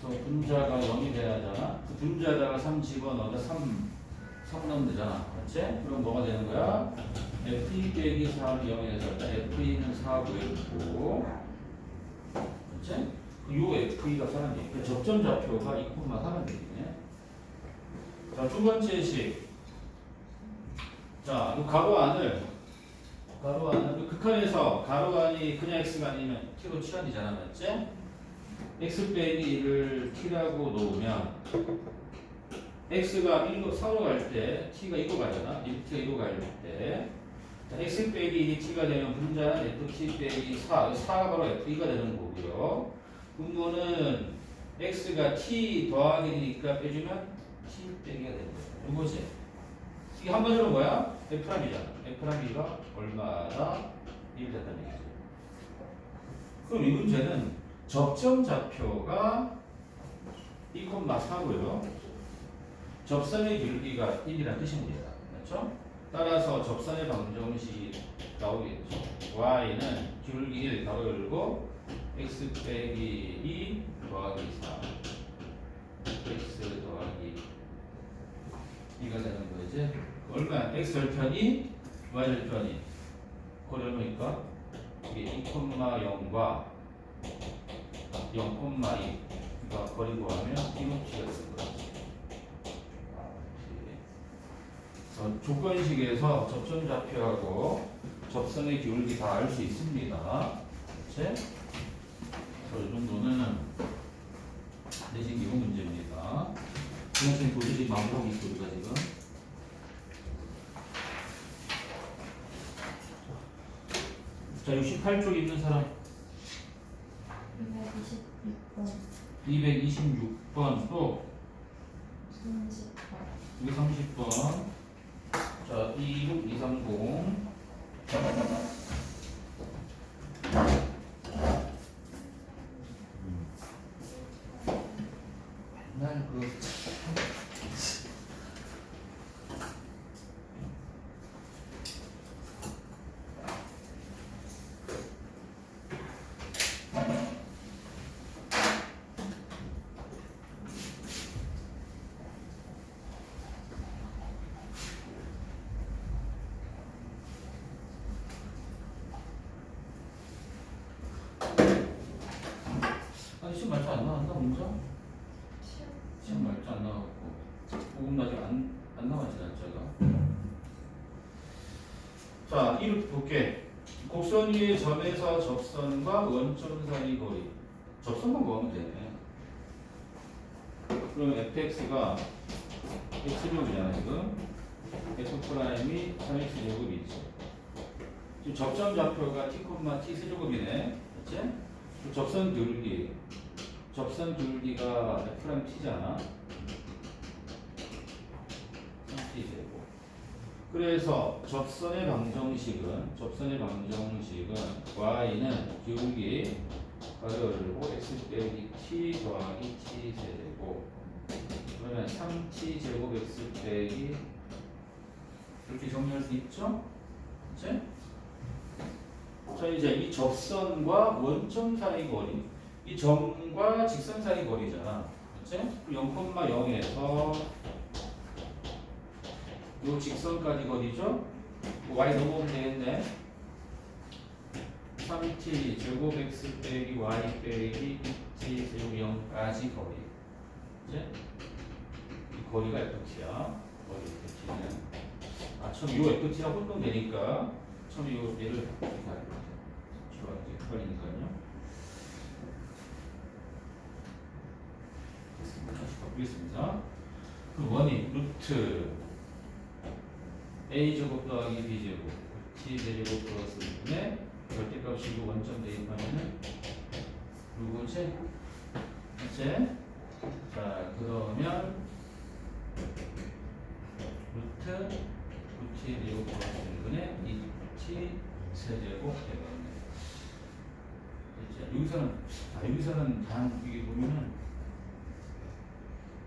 분자가 0이 돼야 하잖아. 그 분자에다가 3 집어넣어서 3 넣으면 되잖아. 그렇지? 그럼 뭐가 되는 거야? f2 빼기 4는 0에서 f2는 4 구했고, 그렇지? 요 f2가 사라지네. 그 접점 좌표가 2,4면 되겠네. 자, 두 번째 식. 자, 이 가로 안을 그 극한에서 가로 안이 그냥 x가 아니면 t로 치환이잖아. 맞지? x 빼기 1을 t라고 놓으면 x가 1로 4로 갈 때 t가 2로 가잖아. t가 2로 갈 때 x 빼기 1이 t가 되면 분자는 ft 빼기 4. 4가 바로 f2가 되는 거고요. 분모는 x가 t 더하기 1이니까 빼주면 t 빼기가 되는 거야. 이거지. 이게 한 번으로 뭐야? f'이잖아. f'이가 얼마나 1 됐다는 얘기지. 그럼 이 문제는 접점 좌표가 2,4고요. 접선의 길이가 1이라는 뜻입니다. 그렇죠? 따라서 접선의 방정식이 나오겠죠. y는 기울기 1 가로 열고 x 빼기 2 더하기 4 x 더하기 2가 되는 거지. 얼마야? x 절편이 y 절편이 거리 얼마니까? 이게 2,0과 0,2 그러니까 거리 구하면 1호치가 되는 거지. 조건식에서 접점 좌표하고 접선의 기울기 다 알 수 있습니다. 그치? 이 정도는 내신 기본 문제입니다. 그냥 도저히 마무리하고 있어 우리가 지금. 자, 68쪽 있는 사람. 226번 또 230번. 자, 26230. 맨날 아니 시험 말자 안 나왔나 문자? 시험 말자 안 나왔고 보금 아직 안 나왔지 날짜가. 자, 이렇게 볼게. 곡선 위의 점에서 접선과 원점 사이 거리. 접선만 구하면 되네. 그럼 fx가 x제곱이잖아 지금. f 프라임이 3x 제곱이지. 지금 접점 좌표가 t, t 세제곱이네. 그치? 접선 기울기. 접선 기울기가 f'랑 t잖아. 3t 제곱. 그래서 접선의 방정식은 y는 기울기 가로열고 x 빼기 t 더하기 t 세제곱. 그러면 3t 제곱 x 빼기 이렇게 정리할 수 있죠? 그치? 자, 이제 이 접선과 원점 사이 거리, 이 점과 직선 사이 거리잖아. 그치? 0,0에서 요 직선까지 거리죠? y 넘어오면 되겠네. 3t 제곱 x 빼기 y 빼기 2t 제곱 0까지 거리. 그치? 이 거리가 ft야. 거리 ft는. 처음 요 ft라고 혼동되니까 처음에 요 얘를 이렇게 할게요. 헷갈리니까요. 다시 바꾸겠습니다. 그 원이 루트 a제곱 더하기 b제곱 t 제곱 플러스 6분의 절대값이고 원점 대입하면은 요거지? 그치? 자, 그러면 루트 t 제곱 플러스 6분의 2t 세제곱 되겠네. 여기서는 단 이게 보면은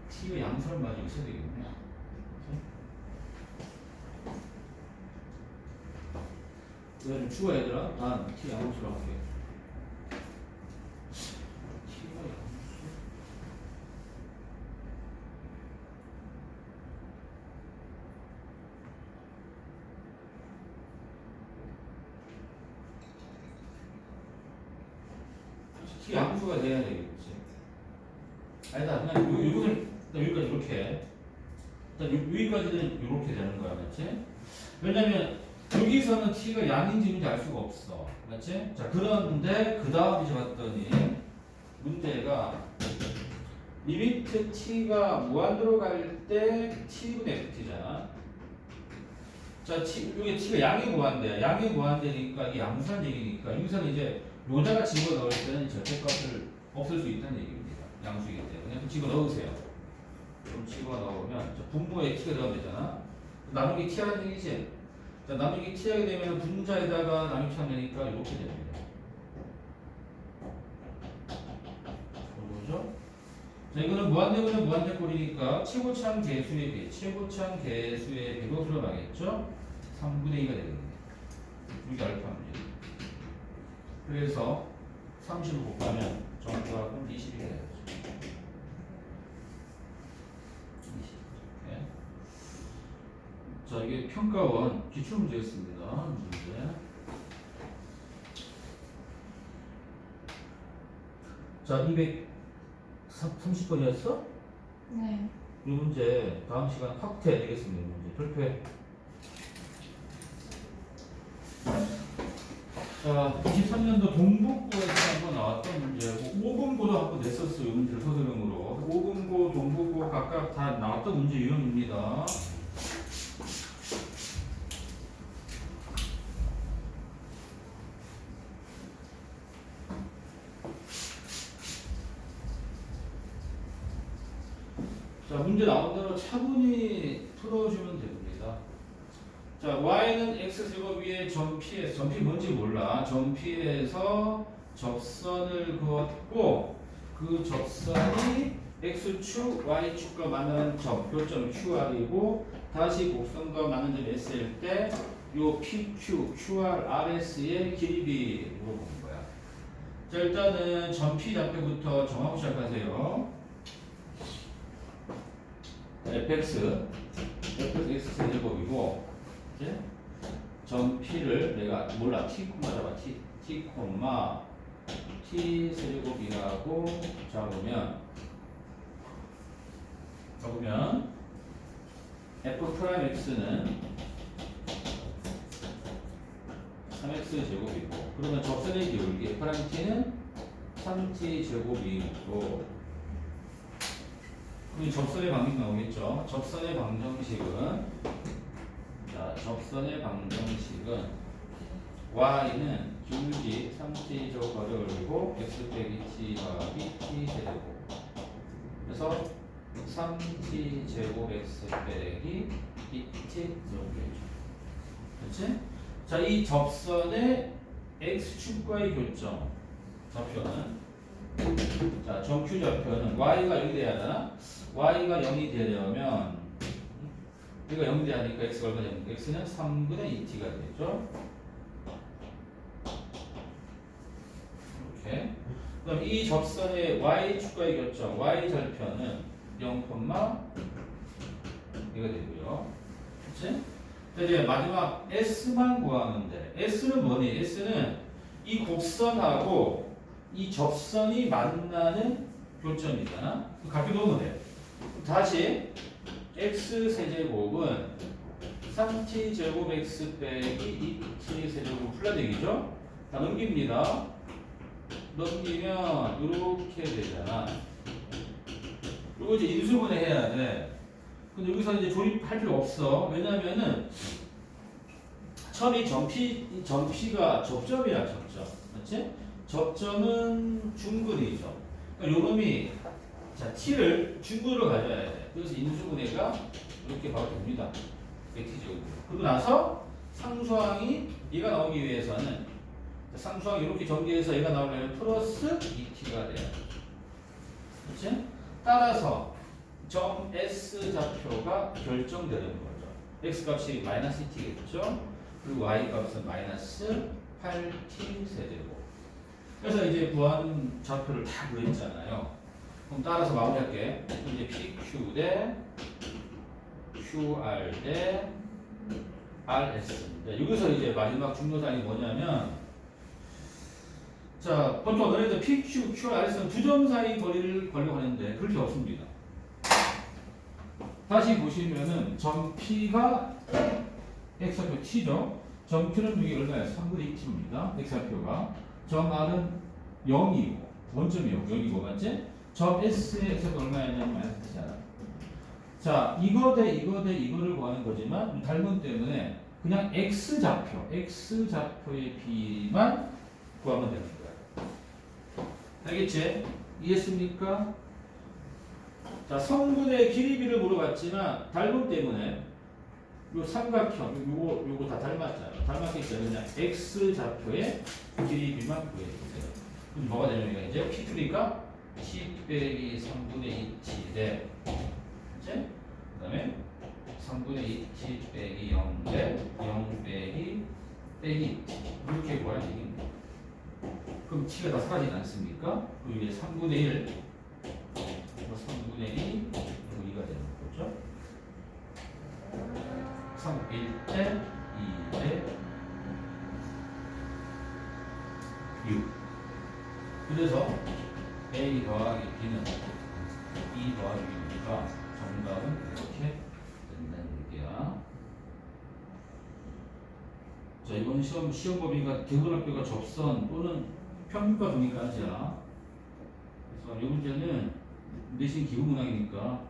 t가 양수를 가지고 있어야 되겠네. 이거 좀 추워 얘들아. 단 t 양수로 할게. t가 양수. t 양수가 돼야 되겠지. 아니다. 그냥 요것을 여기까지 이렇게 해. 일단 여기까지는 이렇게 되는 거야, 맞지? 왜냐면 여기서는 t가 양인지 인지 알 수가 없어, 맞지? 자, 그런데 그 다음 이제 봤더니 문제가 리미트 t가 무한대로 갈 때 t분의 ft잖아. 자, 이게 t가 양이 무한대야. 양이 무한대니까 이게 양수란 얘기니까 여기서는 이제 요자가 집어넣을 때는 절대값을 없앨 수 있다는 얘기입니다. 양수이기 때문에 그냥 집어넣으세요. 좀 집어넣으면 분모에 t가 들어가면 되잖아. 나누기 t라는 얘기지. 자, 나누기 t하게 되면 분자에다가 나누기 하면 되니까 이렇게 됩니다. 그죠? 자, 이거는 무한대분은 무한대꼴이니까 최고참 개수의 비, 최고참 개수의 비로 수렴하겠죠? 3분의 2가 되겠네. 이게 알파입니다. 그래서 30을 곱하면 정답은 20이 되겠죠. 20. 네. 자, 이게 평가원 기출문제였습니다. 문제. 자, 230번이었어? 네. 이 문제 다음 시간 확대 되겠습니다. 이 문제 별표해. 자, 23년도 동북고에서 한번 나왔던 문제고 5분고도 한번 냈었어요. 이 문제를 소설형으로. 5분고, 동북고 각각 다 나왔던 문제 유형입니다. 자, 문제 나온 대로 차분히 풀어주면 됩니다. 자, y는 x제곱 위에 점 P에서, 점 P 뭔지 몰라. 점 P에서 접선을 그었고, 그 접선이 x축, y축과 만나는 점, 교점 QR이고, 다시 곡선과 만나는 점 S일 때, 요 PQ, QR, RS의 길이 물어보는 거야. 자, 일단은 점 P 좌표부터 정하고 시작하세요. fx x 세제곱이고 이제 점 p를 내가 몰라 t 콤마 잡아 t 콤마 t 세제곱이라고 잡으면 f 프라임 x는 3x 제곱이고 그러면 접선의 기울기 f 프라임 t는 3t 제곱이고 그럼 접선의 방정식 나오겠죠. 접선의 방정식은 y는 기울기 3t 제곱 가져올리고 x 빼기 t 더하기 t 세제곱. 그래서 3t 제곱 x 빼기 2t 제곱이죠. 그렇지? 자, 이 접선의 x축과의 교점 좌표는 자, 정Q 좌표는 y가 0이 돼야 하잖아. y가 0이 되려면 여기가 0이 돼야 하니까 x가 얼마 됩니까? x는 3분의 2t가 되죠. 이렇게. 그럼 이 접선의 y축과의 교점 y 절편은 0, 이거 되고요. 그렇지? 자, 이제 마지막 s만 구하는데 s는 뭐니? s는 이 곡선하고 이 접선이 만나는 교점이잖아. 값이 넣으면 돼. 다시 x 세제곱은 3t 제곱 x 빼기 2t 세제곱 플라덱이죠. 다 넘깁니다. 넘기면 이렇게 되잖아. 이거 이제 인수분해 해야 돼. 근데 여기서 이제 조립할 필요 없어. 왜냐면은 처음에 점P가 접점이야, 접점. 맞지? 접점은 중근이죠. 그러니까 요놈이 자, t를 중근으로 가져야 돼. 그래서 인수분해가 이렇게 바로 됩니다. t제곱. 그리고 나서 상수항이 얘가 나오기 위해서는 상수항이 이렇게 전개해서 얘가 나오려면 플러스 2t가 돼야 돼. 그렇지? 따라서 점 S 좌표가 결정되는 거죠. x 값이 마이너스 2t겠죠? 그리고 y 값은 마이너스 8t 세제곱. 그래서 이제 구한 좌표를 다 구했잖아요. 그럼 따라서 마무리할게. 이제 PQ 대 QR 대 RS입니다. 여기서 이제 마지막 중요사항이 뭐냐면 자, 보통 너네들 PQ, Q, R에서는 두 점 사이 거리를 걸려고 하는데 그렇게 없습니다. 다시 보시면은 점 P가 X좌표 T죠. 점 Q는 여기 얼마예요? 3분의 2T입니다. X좌표가. 점 R은 0이고 원점이고 0이고 맞지? 점 S의 X좌표 얼마였냐면 마이너스 T잖아. 자, 이거 대 이거를 구하는 거지만 닮은 때문에 그냥 X좌표의 B만 구하면 되는 거야. 알겠지? 이해했습니까? 자, 성분의 길이비를 물어봤지만 닮음 때문에 요 삼각형 요거 다 닮았잖아. 닮았기 때문에 그냥 X좌표의 길이비만 구해주세요. 그럼 뭐가 되냐면 이제 P2니까 10 빼기 3분의 2T 대 그치? 그 다음에 3분의 2T 빼기 0 대 0 빼기 2T 이렇게 구하는 얘기입니다. 그럼 T가 다 사라지지 않습니까? 그리고 이제 3분의 1 3분의 2 그리고 2가 되는 거죠. 3, 1대 2대 6 그래서 A 더하기 B는 2 더하기 6이니까 정답은 이렇게 된다는 얘기야. 자, 이번 시험 범위가 대고학교가 접선 또는 평균과 동의까지야. 그래서 이 문제는 내신 기본문항이니까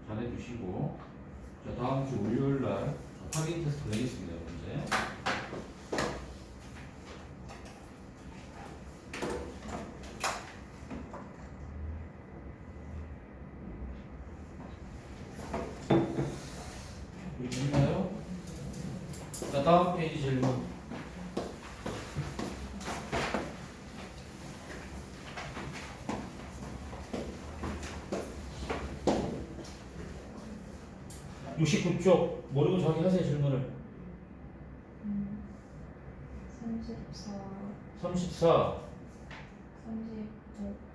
잘해주시고, 자, 다음 주 월요일날 확인 테스트 내겠습니다. 문제. 있나요? 자, 다음 페이지 질문. 음. 69쪽 모르고 정리하세요. 질문을. 34 34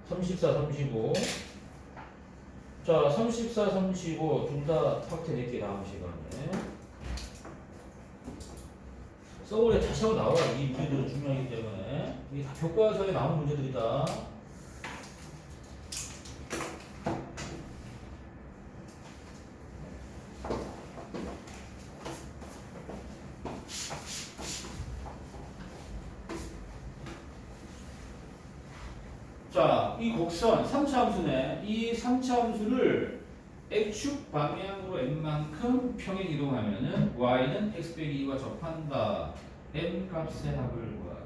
35 35 자, 34, 35 둘 다 확대 낼게 다음 시간에. 서울에 다시 한번 나와라. 이 문제들은 중요하기 때문에. 이게 다 교과서에 나오는 문제들이다. 자, 이 곡선 3차 함수네. 이 3차 함수를 X축 방향으로 n만큼 평행 이동하면은 y는 x 빼기 2와 접한다. n 값의 합을 구하래.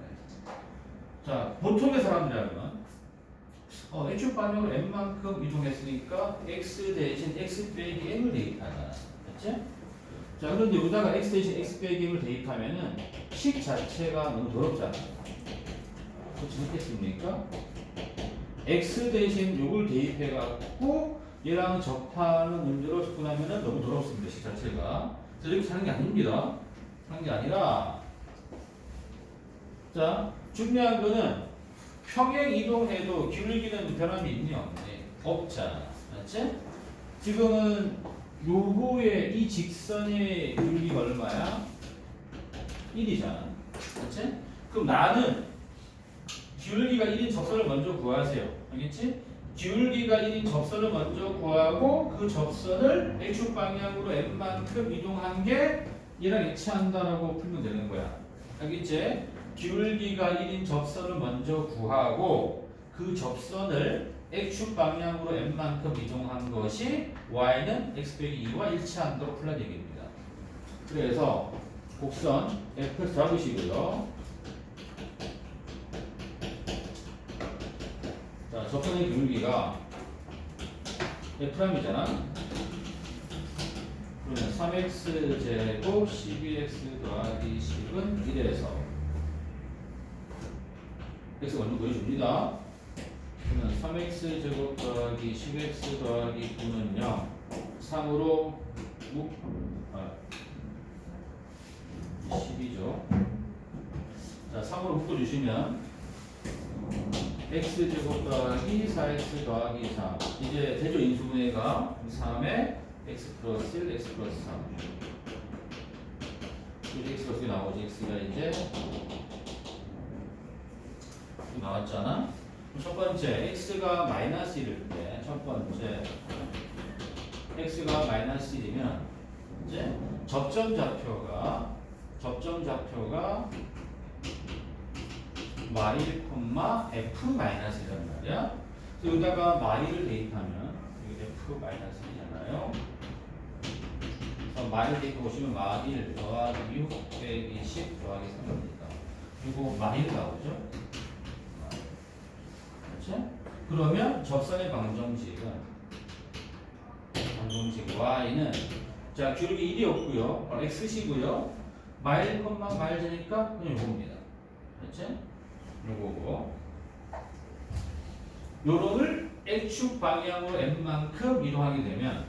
자, 보통의 사람들이라면 X축 방향으로 n만큼 이동했으니까 x 대신 x 빼기 n을 대입하잖아. 맞지? 자, 그런데 여기다가 x 대신 x 빼기 n을 대입하면은 식 자체가 너무 더럽잖아. 그렇지 않겠습니까? x 대신 요걸 대입해갖고 얘랑 접하는 문제로 접근하면은 너무 더럽습니다. 식 자체가. 그래서 이렇게 하는 게 아닙니다. 하는 게 아니라, 자, 중요한 거는 평행 이동해도 기울기는 변함이 있니 없니? 없잖아. 맞지? 지금은 요거의 이 직선의 기울기가 얼마야? 1이잖아. 맞지? 그럼 나는 기울기가 1인 접선을 먼저 구하세요. 알겠지? 기울기가 1인 접선을 먼저 구하고 그 접선을 X축 방향으로 n만큼 이동한 게 얘랑 일치한다라고 풀면 되는 거야. 알겠지? 기울기가 1인 접선을 먼저 구하고 그 접선을 X축 방향으로 n만큼 이동한 것이 y는 x 빼기 2와 일치한다고 풀란 얘기입니다. 그래서 곡선 F 잡으시고요. 자, 접선의 기울기가 F'이잖아. 그러면 3x 제곱 12x 더하기 10은 1에서 x 먼저 구해줍니다. 그러면 3x 제곱 더하기 10x 더하기 9는 0 3으로 10이죠. 자, 3으로 묶어주시면 x제곱 더하기 4x 더하기 3 이제 대조 인수분해가 3에 x 플러스 1, x 플러스 3 이제 x 플러스 나오지. x가 이제 나왔잖아. 첫 번째 x가 마이너스 1일 때, 첫 번째 x가 마이너스 1이면 이제 접점 좌표가 y1, f 마이너스이란 말이야. 그래서 여기다가 y를 대입하면 이게 f 마이너스이잖아요. 그래서 y를 대입해 보시면 y1 더하기 6 빼기 10 더하기 3입니다. 그리고 y를 나오죠. 그렇죠? 그러면 접선의 방정식은 y는 자 기울기 1이 없고요. x시고요. 마일 콤마 마일 되니까 그냥 요겁니다. 그렇죠? 요거고 요놈을 x축 방향으로 n만큼 이동하게 되면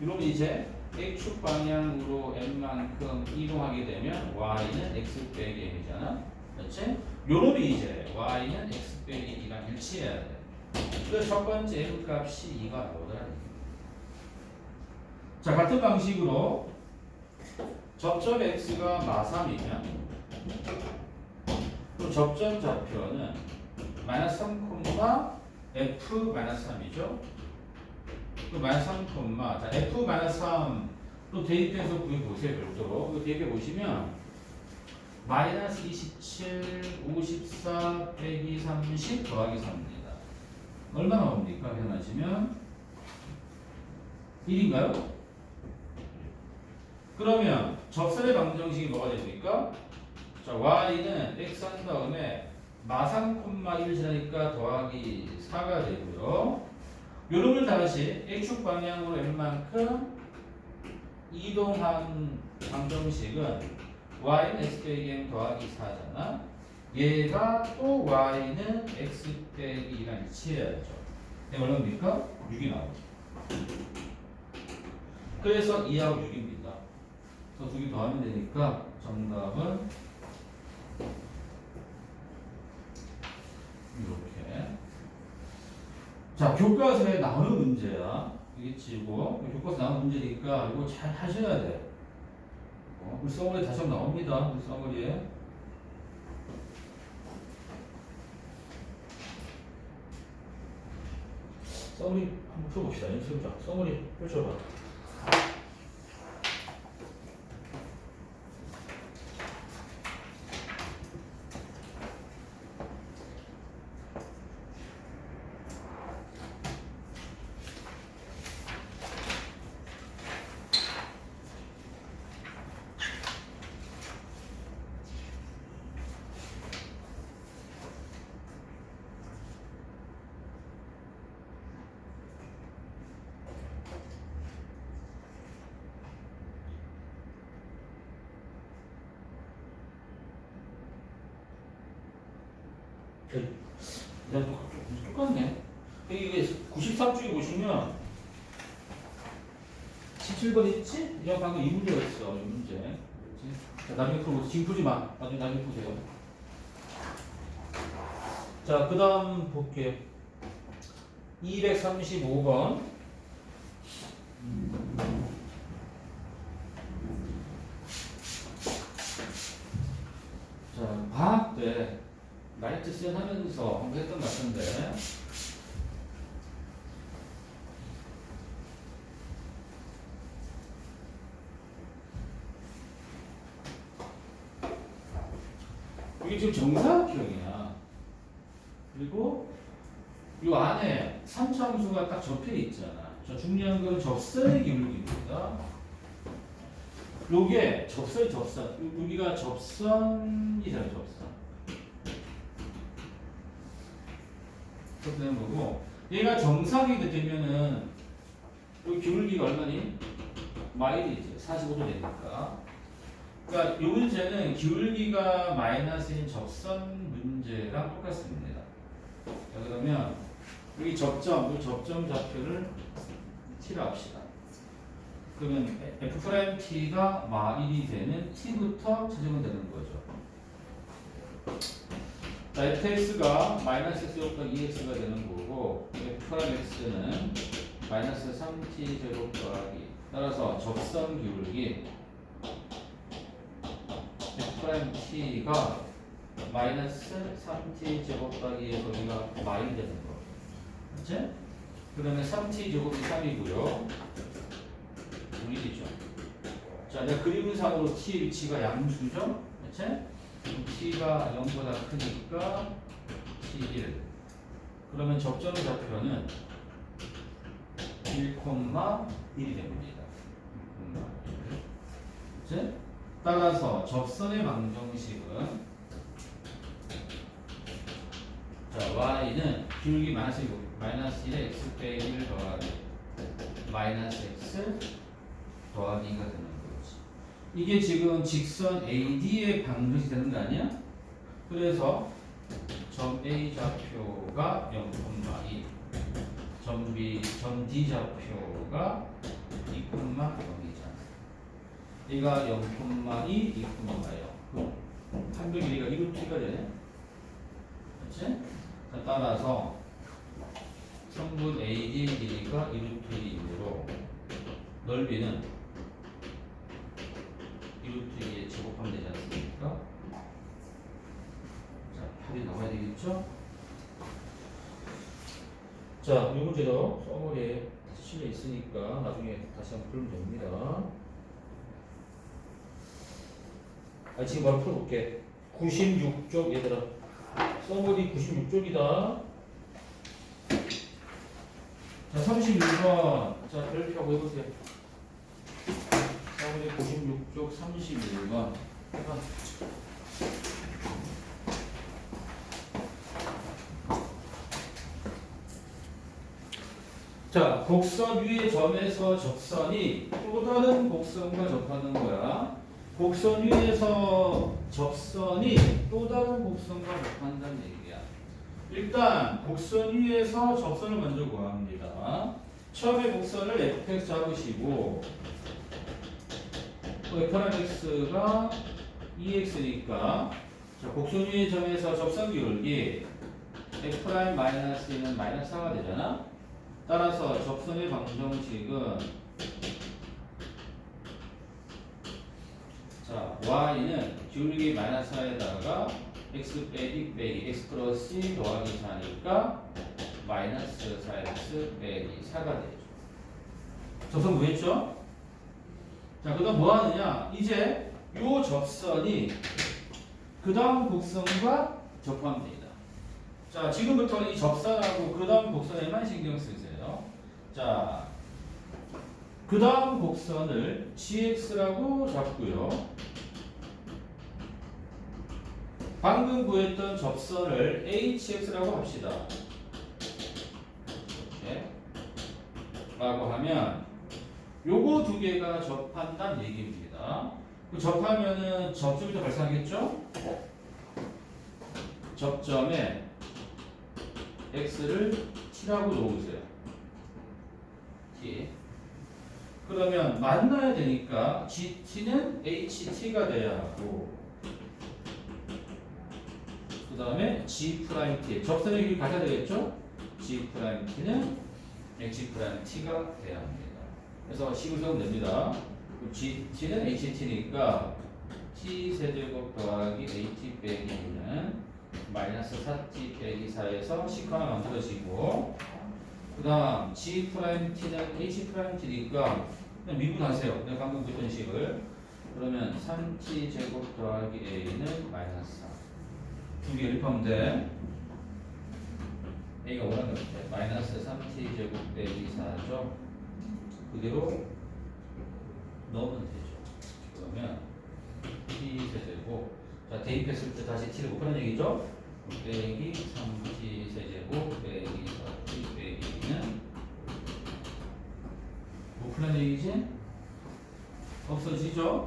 요놈을 이제 x축 방향으로 n만큼 이동하게 되면 y는 x 빼기 m이잖아. 그렇지? 요놈이 이제 y는 x 빼기 2랑 일치해야 돼. 그래서 첫 번째 m 값이 2가 나오더라. 자, 같은 방식으로 접점 x가 마3이면 또 접점 좌표는 마이너스 3, f 마이너스 3이죠. 또 마이너스 3, 자, f 마이너스 3 또 대입해서 구해보세요. 별도로. 이거 대입해 보시면 마이너스 27, 54 빼기 30 더하기 3입니다. 얼마나 나옵니까? 계산하시면 1인가요? 그러면 접선의 방정식이 뭐가 됩니까? 자, y는 x 한 다음에 마3, 1 지나니까 더하기 4가 되고요. 요놈을 다시 x축 방향으로 n만큼 이동한 방정식은 y는 x 빼기 m 더하기 4잖아. 얘가 또 y는 x 빼기 2랑 일치해야죠. 이게 얼마입니까? 6이 나오죠. 그래서 2하고 6입니다. 두 개 더하면 되니까 정답은 이렇게. 자, 교과서에 나오는 문제야. 이겠지고 교과서 나오는 문제니까 이거 잘 하셔야 돼. 물성어리 다시 한번 나옵니다. 물성어리에. 써머리 한번 펴봅시다. 연습자. 써머리 펼쳐봐. 똑같네. 이게 93쪽에 보시면 17번 있지? 이거 방금 이 문제였어. 이 문제. 그렇지? 자, 나중에 풀고 지금 풀지 마. 나중에 푸세요. 자, 그 다음 볼게요. 235번. 자, 방학 때 라이트 셋 하면서 한번 했던 것 같은데 이게 지금 정사각형이야. 그리고 이 안에 삼차함수가 딱 접혀 있잖아. 저 중요한 건 접선의 기울기입니다. 요게 접선. 여기가 접선이잖아요. 접선. 되는 거고, 얘가 정상이 되면은 여기 기울기가 얼마니? 마일이지. 45도 되니까. 그러니까 이 문제는 기울기가 마이너스인 접선 문제랑 똑같습니다. 자, 그러면 여기 접점 좌표를 t로 합시다. 그러면 f't가 마1이 되는 t부터 찾으면 되는 거죠. 자, fx가 마이너스 x부터 2x가 되는 거고 f'x는 마이너스 3t 제곱 더하기 따라서 접선 기울기 f't가 마이너스 3t 제곱 더하기 거기가 마이 되는 거. 그치? 그러면 3t 제곱이 3이고요. 1이죠. 자, 내가 그림상으로 t의 위치가 양수죠? 그치? t가 0보다 크니까 t1. 그러면 적정의 좌표는 1,1이 됩니다. 1,1. 그치? 따라서 접선의 방정식은 자, y는 기울기 마이너스 1에 x 빼기 1 더하기 마이너스 x 더하기가 되는 거지. 이게 지금 직선 AD의 방정식이 되는 거 아니야? 그래서 점 A 좌표가 0,2, 점 D 좌표가 2,0이잖아. 얘가 0,2, 2,0. 판별 길이가 2루트가 되네. 그렇지? 자, 따라서 성분 AD 길이가 2루트 1이므로 넓이는 2루트 2에 제곱하면 되지 않습니까? 자, 8이 나와야 되겠죠? 자, 이 문제도 써머리에 실려 있으니까 나중에 다시 한번 풀면 됩니다. 지금 바로 풀어볼게. 96쪽 얘들아. 써머리 96쪽이다. 자, 31번. 자, 별표하고 해보세요. 써머리 96쪽 31번. 해봐. 자, 곡선 위의 점에서 접선이 또 다른 곡선과 접하는 거야. 곡선 위에서 접선이 또 다른 곡선과 접한다는 얘기야. 일단 곡선 위에서 접선을 먼저 구합니다. 처음에 곡선을 fx 잡으시고 f'x가 2x니까 자, 곡선 위의 점에서 접선 기울기 f'-1은 마이너스 4가 되잖아. 따라서 접선의 방정식은 자, y는 기울기 마이너스 4에다가 x 빼기 x 플러스 c 더하기 4니까 마이너스 4x 빼기 4가 되죠. 접선 구했죠? 자, 그 다음 뭐 하느냐? 이제 요 접선이 그 다음 곡선과 접하면 됩니다. 자, 지금부터는 이 접선하고 그 다음 곡선에만 신경 쓰세요. 자, 그 다음 곡선을 gx라고 잡고요. 방금 구했던 접선을 hx라고 합시다. 이렇게 라고 하면 요거 두 개가 접한다는 얘기입니다. 접하면은 접점이 더 발생하겠죠? 접점에 x를 t라고 놓으세요. t. 그러면 만나야 되니까 GT는 HT가 돼야 하고 그 다음에 G'T 접선의 길이 같아야 되겠죠? G'T는 HT가 돼야 합니다. 그래서 식을 세우면 됩니다. GT는 HT니까 T 세제곱 더하기 HT 빼기 2는 마이너스 4T 빼기 4에서 식 하나 만들어지고 그 다음 G'T는 H'T니까 그냥 미분하세요. 내가 방금 그랬던 식을. 그러면 3t 제곱 더하기 a는 마이너스 4. 두 개 일하면 돼. a가 원하는 것 같아. 마이너스 3t 제곱 빼기 4죠. 그대로 넣으면 되죠. 그러면 t 세제곱. 자, 대입했을 때 다시 t를 곱하는 얘기죠. 빼기 3t 세제곱 빼기 4t 빼기 2는 플랜 얘기지? 없어지죠?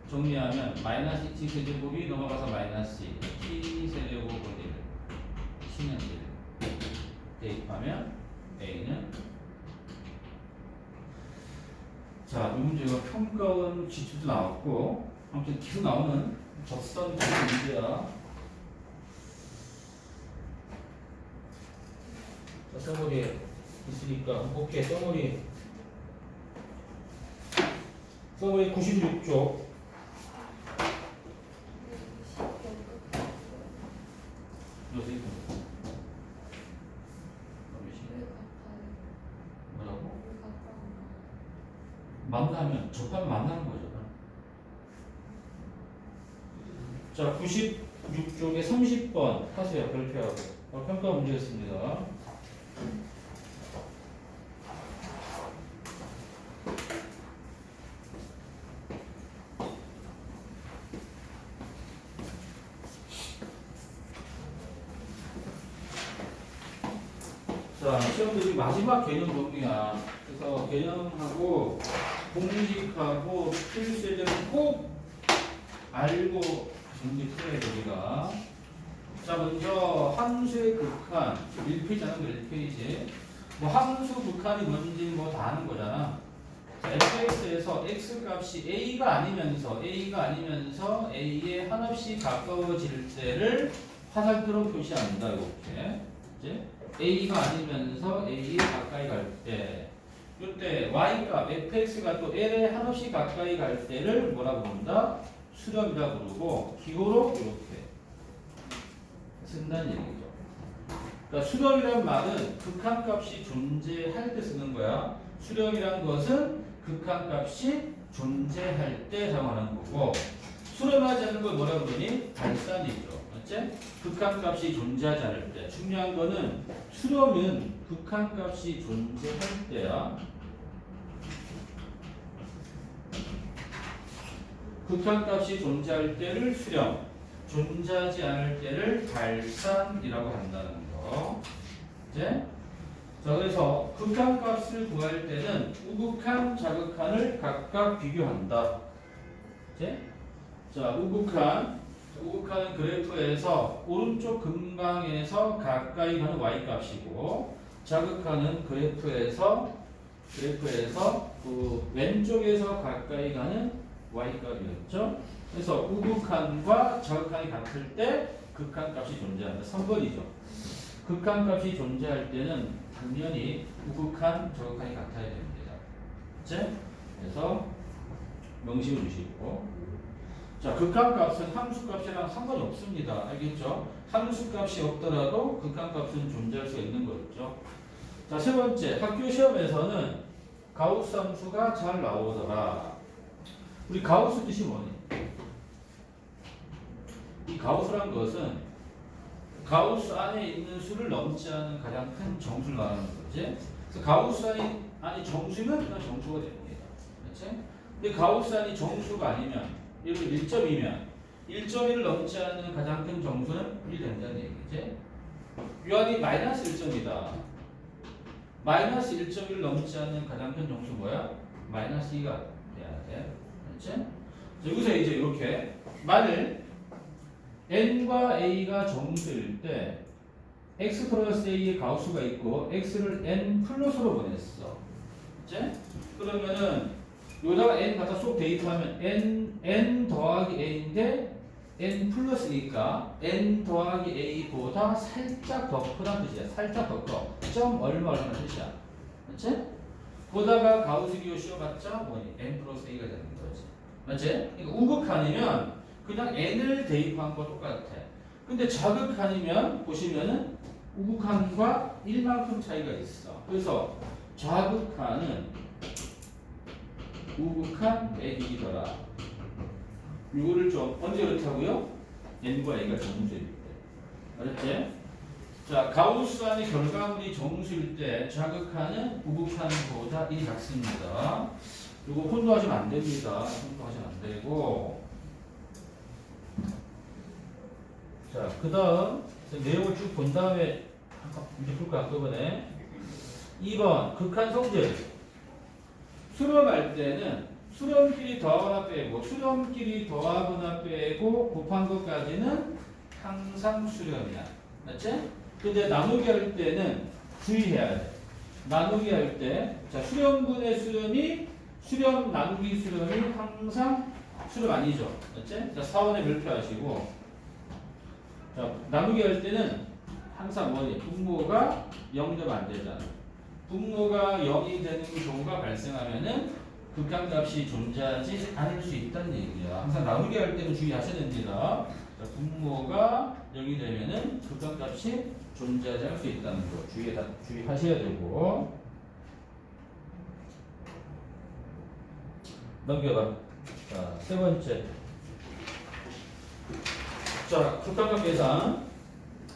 정리하면 마이너스 t 세제곱이 넘어가서 마이너스 t 세제곱을 1 t는 1 대입하면 a는 자, 이 문제가 평가원 지출도 나왔고 아무튼 계속 나오는 접선 문제야. 자, 써머리에 있으니까 오케이. 써머리 96쪽 그래서 이거 왜 같아요? 뭐라고? 왜 같다고? 만나면 접하면 만나는 거죠. 자, 96쪽에 30번 하세요. 별표하고. 평가 문제였습니다. 자, 시험들이 마지막 개념 정리야. 그래서 개념하고 공식하고 필수에 대해서 꼭 알고 정리 풀어야 돼, 우리가. 자, 먼저 함수의 극한. 1페이지잖아, 1페이지. 뭐 함수 극한이 뭔지 뭐 다 아는 거잖아. 자, fx에서 x 값이 a가 아니면서 a의 한없이 가까워질 때를 화살표로 표시한다, 이렇게. 이제 a가 아니면서 a에 가까이 갈 때, 이때 y값 fx가 또 l에 한없이 가까이 갈 때를 뭐라고 부른다? 수렴이라고 부르고 기호로 이렇게 쓴다는 얘기죠. 그러니까 수렴이란 말은 극한값이 존재할 때 쓰는 거야. 수렴이란 것은 극한값이 존재할 때 사용하는 거고, 수렴하지 않는 걸 뭐라 부르니? 발산이죠. 맞지? 극한값이 존재하지 않을 때. 중요한 거는 수렴은 극한값이 존재할 때야. 극한값이 존재할 때를 수렴, 존재하지 않을 때를 발산이라고 한다는 거. 이제 자, 그래서 극한값을 구할 때는 우극한, 자극한을 각각 비교한다. 이제 자, 우극한은 그래프에서 오른쪽 근방에서 가까이 가는 y값이고, 자극한은 그래프에서 그 왼쪽에서 가까이 가는 y값이었죠. 그래서 우극한과 자극한이 같을 때 극한값이 존재한다. 3번이죠. 극한값이 존재할 때는 당연히 우극한, 저극한이 같아야 됩니다. 그치? 그래서 명심해 주시고, 자, 극한값은 함수값이랑 상관이 없습니다. 알겠죠? 함수값이 없더라도 극한값은 존재할 수 있는 거죠. 자, 세 번째, 학교 시험에서는 가우스 함수가 잘 나오더라. 우리 가우스 뜻이 뭐니? 이 가우스란 것은 가우스 안에 있는 수를 넘지 않은 가장 큰 정수를 말하는 거지. 그래서 가우스 안이 정수면 그냥 정수가 됩니다. 그렇지? 근데 가우스 안이 정수가 아니면, 예를 들어 1.2면 1.1을 넘지 않는 가장 큰 정수는 1이 된다는 얘기지. 요한이 마이너스 1점이다. 마이너스 1.1을 넘지 않는 가장 큰 정수 뭐야? 마이너스 2가 돼야 돼. 그렇지? 여기서 이제 이렇게 만일 n과 a가 정수일 때 x 플러스 a의 가우수가 있고 x를 n 플러스로 보냈어. 그치? 그러면은 여기다가 n 갖다 쏙 대입하면 n 더하기 a인데 n 플러스니까 n 더하기 a보다 살짝 더 크다는 뜻이야. 살짝 더 커. 점 얼마 얼마는 뜻이야. 그치? 보다가 가우스 기호 씌워봤자 뭐니? n 플러스 a가 되는 거지. 맞지? 그러니까 우극한이면 그냥 n을 대입한 거 똑같아. 근데 자극한이면 보시면은 우극한과 1만큼 차이가 있어. 그래서 자극한은 우극한 빼기더라. 이거를 좀 언제 그렇다고요? n과 a가 정수일 때. 알았지? 자, 가우스안의 결과물이 정수일 때 자극한은 우극한보다 1이 작습니다. 이거 혼동하시면 안 됩니다. 혼동하시면 안 되고. 자, 그 다음 내용을 쭉 본 다음에 이제 풀까 한꺼번에 2번 극한 성질. 수렴할 때는 수렴끼리 더하거나 빼고 수렴끼리 더하거나 빼고 곱한 것까지는 항상 수렴이야. 맞지? 근데 나누기 할 때는 주의해야 돼. 나누기 할 때, 자, 수렴분의 수렴이 수렴 나누기 수렴이 항상 수렴 아니죠. 맞지? 자, 4번에 별표하시고, 자, 나누기 할 때는 항상 뭐니? 분모가 0 되면 안 되잖아. 분모가 0이 되는 경우가 발생하면은 극한값이 존재하지 않을 수 있다는 얘기야. 항상 나누기 할 때는 주의하셔야 됩니다. 자, 분모가 0이 되면은 극한값이 존재하지 않을 수 있다는 거 주의하셔야 되고. 넘겨봐. 자, 세 번째. 자, 극한값 계산.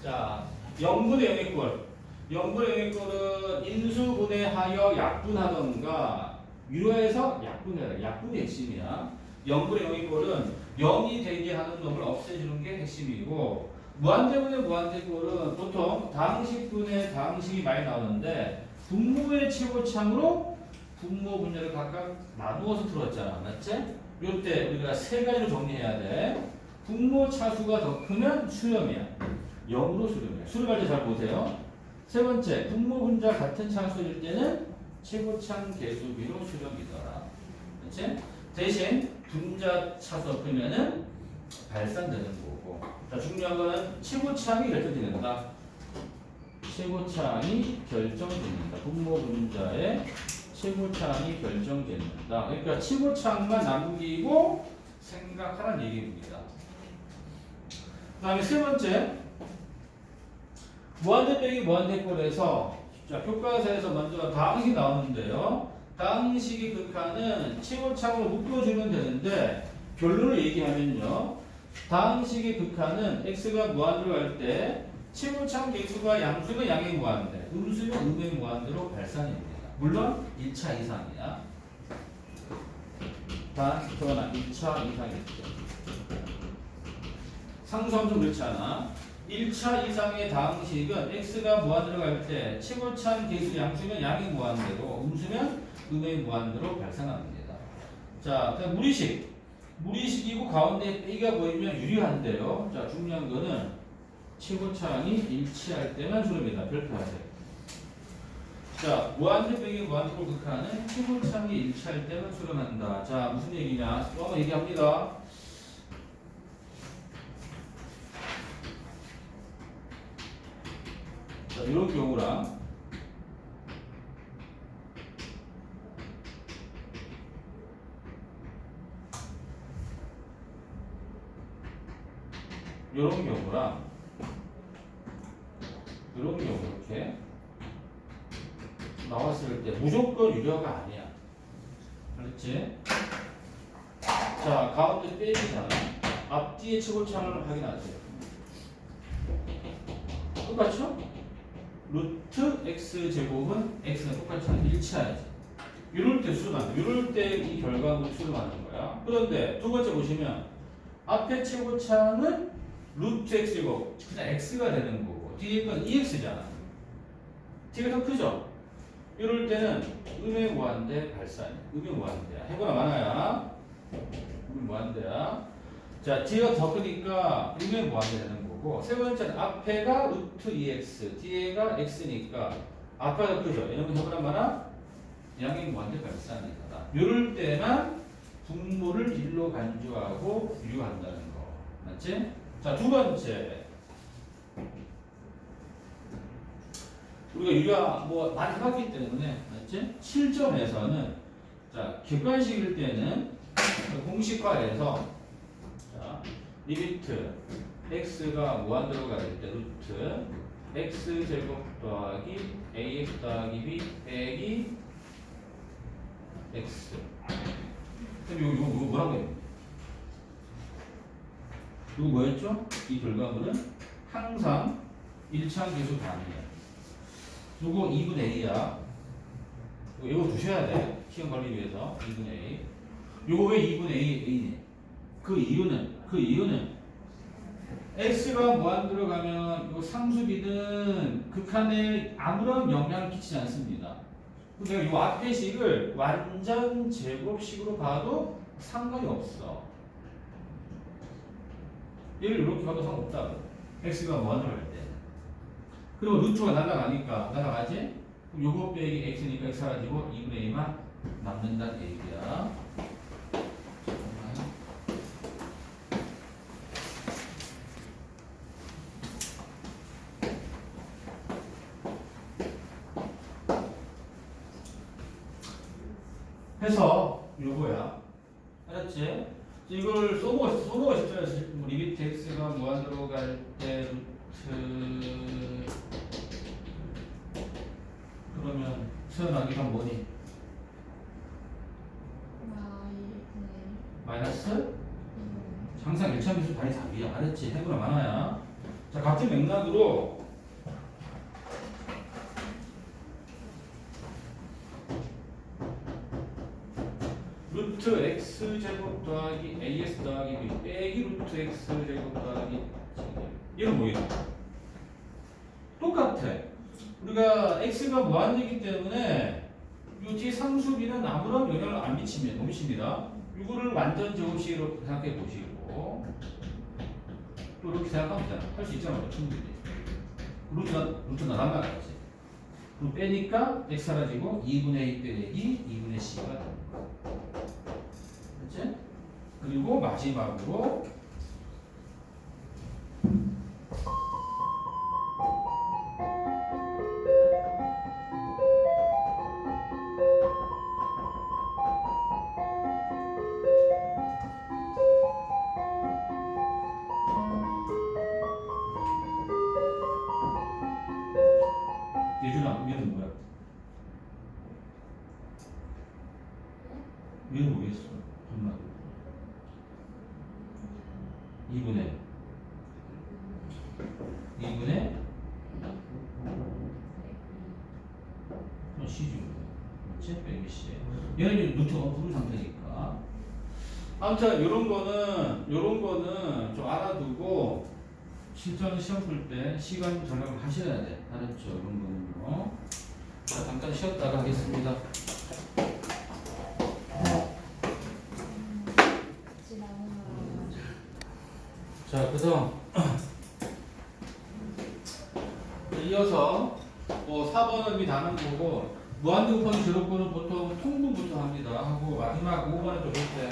자, 0분의 0의 꼴. 0분의 0의 꼴은 인수분해하여 약분하던가 유로해서 약분해라. 약분이 핵심이야. 0분의 0의 꼴은 0이 되게 하는 놈을 없애주는 게 핵심이고, 무한대분의 무한대꼴은 보통 다항식분의 다항식이 많이 나오는데 분모의 최고창으로 분모 분자를 각각 나누어서 풀었잖아. 맞지? 이때 우리가 세 가지로 정리해야 돼. 분모 차수가 더 크면 수렴이야. 0으로 수렴이야. 수렴할 때 잘 보세요. 세 번째, 분모 분자 같은 차수일 때는 최고창 개수비로 수렴이더라. 그렇지? 대신 분자 차수 크면은 발산되는 거고. 자, 중요한 거는 최고창이 결정된다. 최고창이 결정됩니다. 분모 분자의 최고창이 결정됩니다. 그러니까 최고창만 남기고 생각하라는 얘기입니다. 그 다음에 세 번째, 무한대 빼기 무한대꼴에서 자, 교과서에서 먼저 다항식이 나오는데요. 다항식의 극한은 최고창으로 묶어주면 되는데 결론을 얘기하면요. 다항식의 극한은 x가 무한대로 갈 때 최고창 개수가 양수면 양의 무한대, 음수면 음의 무한대로 발산입니다. 물론 1차 이상이야. 단, 그러나 1차 이상이죠. 상수하면 좀 그렇지 않아? 1차 이상의 다항식은 x가 무한대로 갈 때 최고창 개수 양수면 양의 무한대로, 음수면 음의 무한대로 발산합니다. 자, 그다음 무리식. 무리식이고 가운데 A가 보이면 유리한데요. 자, 중요한 거는 최고창이 일치할 때만 수렴이다. 별표하세요. 자, 무한대 빼기 무한대로 극한은 최고창이 일치할 때만 수렴한다. 자, 무슨 얘기냐? 또 한번 얘기합니다. 자, 이런 경우랑 이런 경우랑 이런 경우 이렇게 나왔을 때 무조건 유료가 아니야. 그렇지? 자, 가운데 빼기잖아. 앞뒤의 최고창을 확인하세요. 똑같죠? 루트 x 제곱은 x는 똑같잖아. 일치하야지. 이럴 때 수렴한다. 이럴 때 이 결과물이 수렴하는 거야. 그런데 두 번째 보시면 앞에 최고창은 루트 x 제곱 그냥 x가 되는 거고 뒤에 건 2x잖아. 뒤가 더 크죠? 이럴 때는 음의 무한대 발산이야. 음의 무한대야. 해보나 마나야? 음의 무한대야. 자, 뒤가 더 크니까 음의 무한대 되는 거고 세 번째는 앞에가 루트 2x 뒤에가 x니까 앞에가 더 크죠? 이런 거 해보나 마나? 양의 무한대 발산이다. 이럴 때만 분모를 1로 간주하고 유효한다는 거. 맞지? 자, 두 번째. 우리가 유효 뭐 많이 해봤기 때문에 맞지? 실점에서는 자, 객관식일 때는 공식화해서 자, 리미트 x가 무한대로 갈 때 루트 x 제곱 더하기 ax 더하기 b 빼기 x. 그럼 이거 뭐라고 해요? 이거 뭐였죠? 이 결과물은 항상 1차 계수 단위야. 이거 2분의 a야. 이거 두셔야 돼. 시험 관리 위해서 2분의 a. 이거 왜 2분의 a니? 그 이유는 x가 무한대로 가면 이 상수비는 극한에 아무런 영향을 끼치지 않습니다. 내가 이 앞에 식을 완전 제곱식으로 봐도 상관이 없어. 얘를 이렇게 봐도 상관없다고. x가 무한대로 갈 때. 그리고 루트가 날아가지? 그럼 요거 빼기 x니까 x 사라지고 2분의 a만 남는다는 얘기야. 해서 요거야. 알았지? 이걸 써보고 싶잖아. 리미트 x가 무한대로 갈 때 여기가 뭐니? 마이너스? 항상 1차 미수 반이 답이야. 알았지? 해보나 많아야. 자, 같은 맥락으로 루트 x제곱 더하기 as 더하기 b 빼기 루트 x제곱 더하기 얘는 뭐예요? 똑같아. 우리가 x가 무한대이기 때문에 이 뒤에 상수비는 아무런 영향을 안 미칩니다. 이거를 완전 제곱식으로 생각해 보시고 또 이렇게 생각하면 되잖아. 할 수 있잖아. 충분히. 루트 나간 말이지. 그럼 빼니까 x 사라지고 2분의 2 빼기 2분의 c가 되는 거야. 그렇지? 그리고 마지막으로 예준아, 얘는 뭐야? 얘는 뭐겠어? 정말 2분의 c죠. 그렇지? 빼기 c. 얘는 이제 루트가 부른 상태니까. 아무튼 요런 거는 좀 알아두고 실전 시험 풀 때 시간 절약을 하셔야 돼. 알았죠? 이런 거는요. 자, 잠깐 쉬었다가 하겠습니다. 자, 그래서 이어서 뭐 4번은 이미 다는 거고 무한대 곱하기 제곱근은 보통 통분부터 합니다. 하고 마지막 5번은 좀 볼 때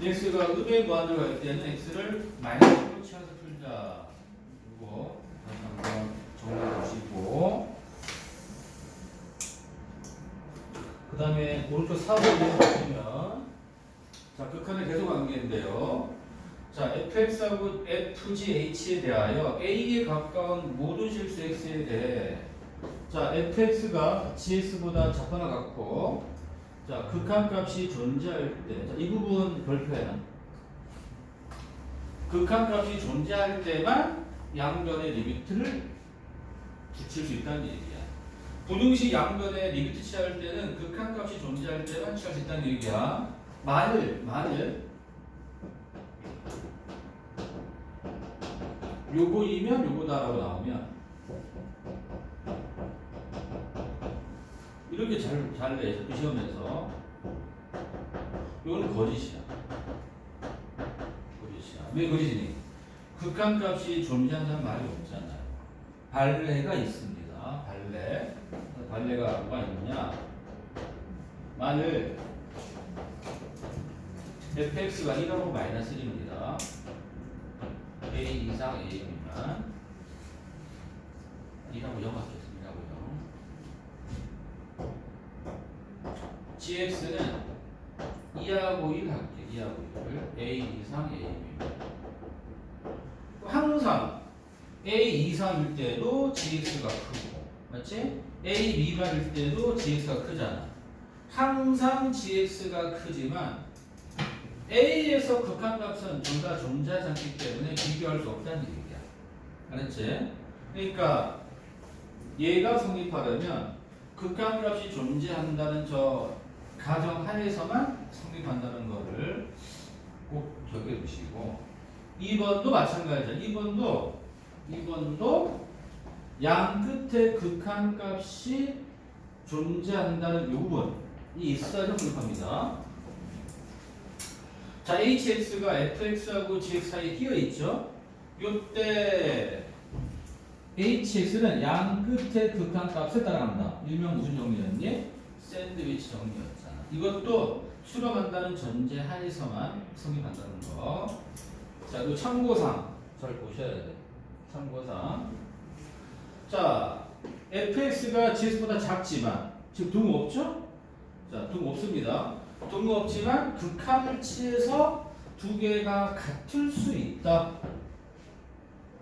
x가 음의 무한대로 갈 때는 x를 마이너스로 치워서 풀자. 이거 다시 한번 정리해 보시고 그 다음에 오른쪽 4번에 보시면 자, 극한의 계속 관계인데요. 자, fx하고 fgh에 대하여 a에 가까운 모든 실수 x에 대해 자, fx가 gx보다 작거나 같고 자, 극한값이 존재할 때, 자, 이 부분 별표해놔. 극한값이 존재할 때만 양변의 리미트를 붙일 수 있다는 얘기야. 분응식 양변의 리미트 취할 때는 극한값이 존재할 때만 취할 수 있다는 얘기야. 만일 요거이면 요거다라고 나오면 이렇게 잘 내서 그 시험에서 이거는 거짓이야. 왜 거짓이니? 극한값이 존재한다는 말이 없잖아요. 발레가 있습니다. 발레가 뭐가 있느냐? 만일 fx가 1하고 마이너스 1입니다. a 이상 a 미만 1하고 0 하겠습니다. 0. gx는 2하고 1 할게. 2하고 1을 a 이상 a 미만. 항상 a 이상일 때도 gx가 크고, 맞지? a 미만일 때도 gx가 크잖아. 항상 gx가 크지만 a에서 극한값은 둘 다 존재하지 않기 때문에 비교할 수 없다는 얘기야. 알았지? 그러니까 얘가 성립하려면 극한값이 존재한다는 저 가정 하에서만 성립한다는 거를 꼭 기억해 두시고 2번도 마찬가지야. 2번도 양 끝에 극한값이 존재한다는 이 부분이 있어야 성립합니다. 자, hx가 fx하고 gx 사이에 끼어 있죠. 이때 hx는 양 끝에 극한값에 따라간다. 일명 무슨 정리였니? 샌드위치 정리였잖아. 이것도 수렴한다는 전제 하에서만 성립한다는 거. 자, 또 참고사항 잘 보셔야 돼. 참고사항. 자, fx가 gx보다 작지만 지금 등 없죠? 자, 등 없습니다. 등 없지만 극한을 취해서 두 개가 같을 수 있다.